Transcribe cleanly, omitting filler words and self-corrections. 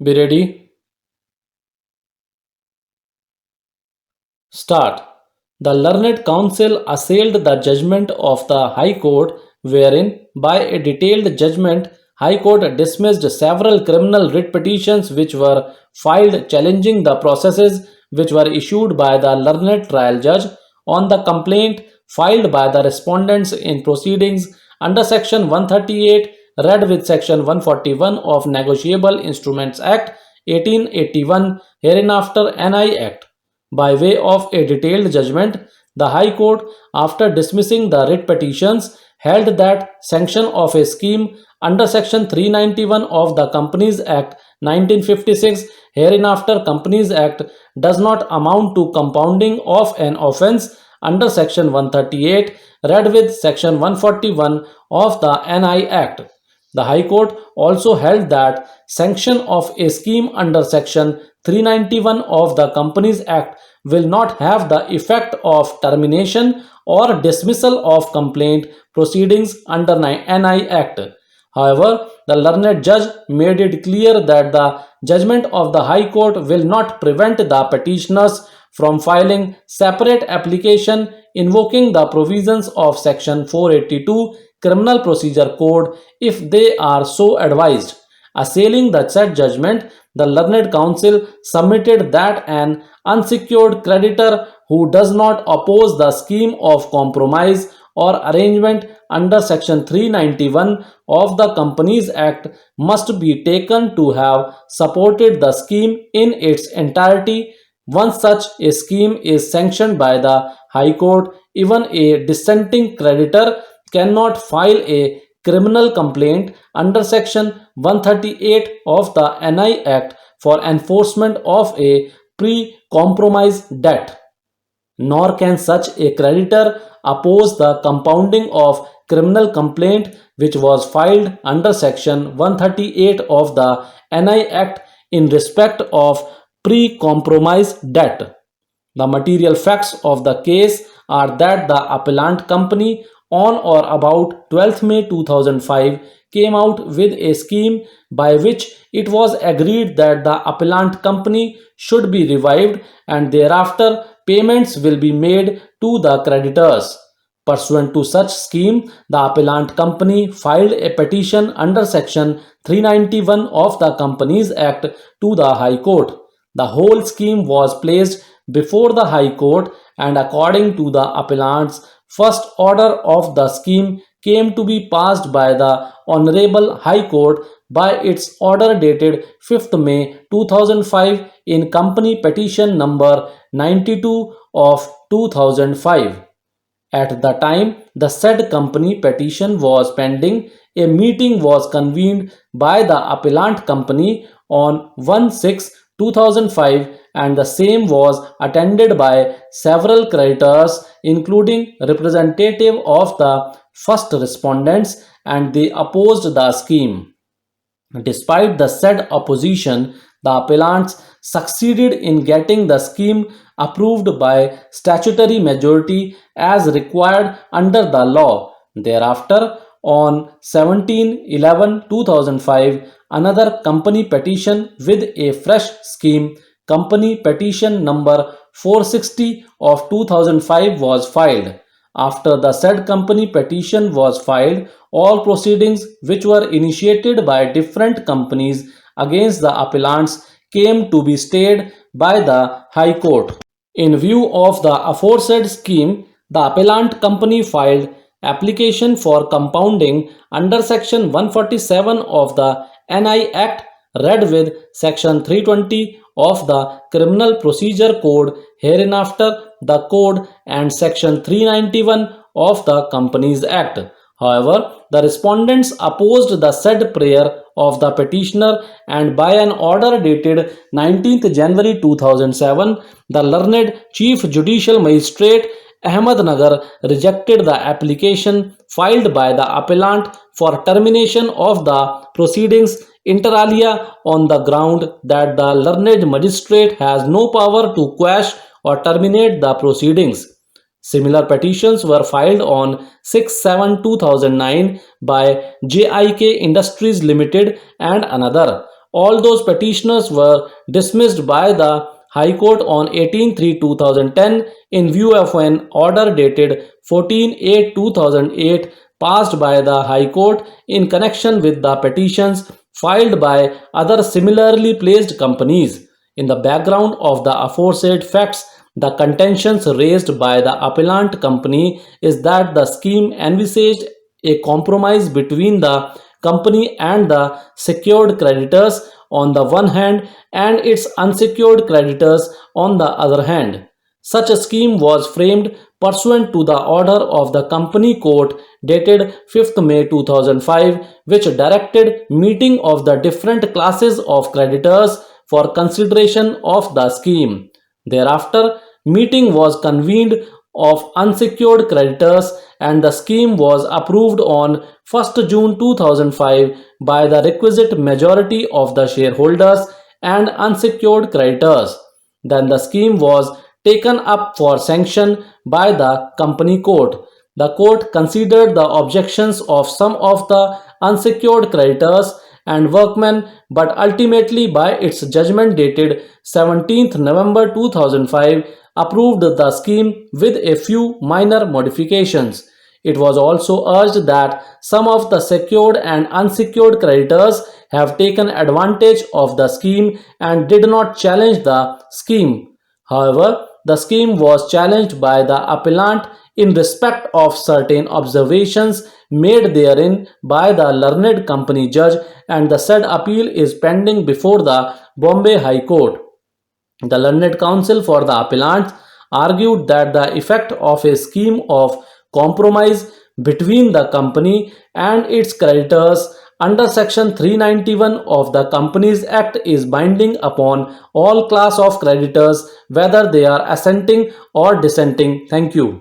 Be ready. Start. The learned counsel assailed the judgment of the High Court, wherein, by a detailed judgment, High Court dismissed several criminal writ petitions which were filed challenging the processes which were issued by the learned trial judge on the complaint filed by the respondents in proceedings under Section 138, read with Section 141 of Negotiable Instruments Act 1881, hereinafter NI Act. By way of a detailed judgment, the High Court, after dismissing the writ petitions, held that sanction of a scheme under Section 391 of the Companies Act 1956, hereinafter Companies Act, does not amount to compounding of an offence under Section 138, read with Section 141 of the NI Act. The High Court also held that sanction of a scheme under Section 391 of the Companies Act will not have the effect of termination or dismissal of complaint proceedings under NI Act. However, the learned judge made it clear that the judgment of the High Court will not prevent the petitioners from filing separate application invoking the provisions of Section 482 Criminal Procedure Code if they are so advised. Assailing the said judgment, the learned counsel submitted that an unsecured creditor who does not oppose the scheme of compromise or arrangement under Section 391 of the Companies Act must be taken to have supported the scheme in its entirety. Once such a scheme is sanctioned by the High Court, even a dissenting creditor cannot file a criminal complaint under Section 138 of the NI Act for enforcement of a pre-compromise debt. Nor can such a creditor oppose the compounding of criminal complaint which was filed under Section 138 of the NI Act in respect of pre-compromise debt. The material facts of the case are that the appellant company on or about 12th May 2005 came out with a scheme by which it was agreed that the appellant company should be revived and thereafter payments will be made to the creditors. Pursuant to such scheme, the appellant company filed a petition under Section 391 of the Companies Act to the High Court. The whole scheme was placed before the High Court, and according to the appellant's first order of the scheme came to be passed by the Honorable High Court by its order dated 5th May 2005 in Company Petition number 92 of 2005. At the time the said company petition was pending, a meeting was convened by the appellant company on 1/6/2005 and the same was attended by several creditors including representative of the first respondents, and they opposed the scheme. Despite the said opposition, the appellants succeeded in getting the scheme approved by statutory majority as required under the law. Thereafter, on 17/11/2005, another company petition with a fresh scheme, Company Petition number 460 of 2005, was filed. After the said company petition was filed, all proceedings which were initiated by different companies against the appellants came to be stayed by the High Court. In view of the aforesaid scheme, the appellant company filed application for compounding under Section 147 of the NI Act, read with Section 320 of the Criminal Procedure Code, hereinafter the Code, and Section 391 of the Companies Act. However, the respondents opposed the said prayer of the petitioner, and by an order dated 19th January 2007, the learned Chief Judicial Magistrate Ahmednagar rejected the application filed by the appellant for termination of the proceedings inter alia on the ground that the learned magistrate has no power to quash or terminate the proceedings. Similar petitions were filed on 6/7/2009 by JIK Industries Limited and another. All those petitioners were dismissed by the High Court on 18/3/2010 in view of an order dated 14/8/2008 passed by the High Court in connection with the petitions filed by other similarly placed companies. In the background of the aforesaid facts, the contentions raised by the appellant company is that the scheme envisaged a compromise between the company and the secured creditors on the one hand and its unsecured creditors on the other hand. Such a scheme was framed pursuant to the order of the Company Court dated 5th May 2005, which directed meeting of the different classes of creditors for consideration of the scheme. Thereafter, meeting was convened of unsecured creditors and the scheme was approved on 1st June 2005 by the requisite majority of the shareholders and unsecured creditors. Then the scheme was taken up for sanction by the Company Court. The court considered the objections of some of the unsecured creditors and workmen, but ultimately, by its judgment dated 17th November 2005, approved the scheme with a few minor modifications. It was also urged that some of the secured and unsecured creditors have taken advantage of the scheme and did not challenge the scheme. However, the scheme was challenged by the appellant in respect of certain observations made therein by the learned company judge, and the said appeal is pending before the Bombay High Court. The learned counsel for the appellant argued that the effect of a scheme of compromise between the company and its creditors under section 391 of the Companies Act is binding upon all class of creditors whether they are assenting or dissenting. Thank you.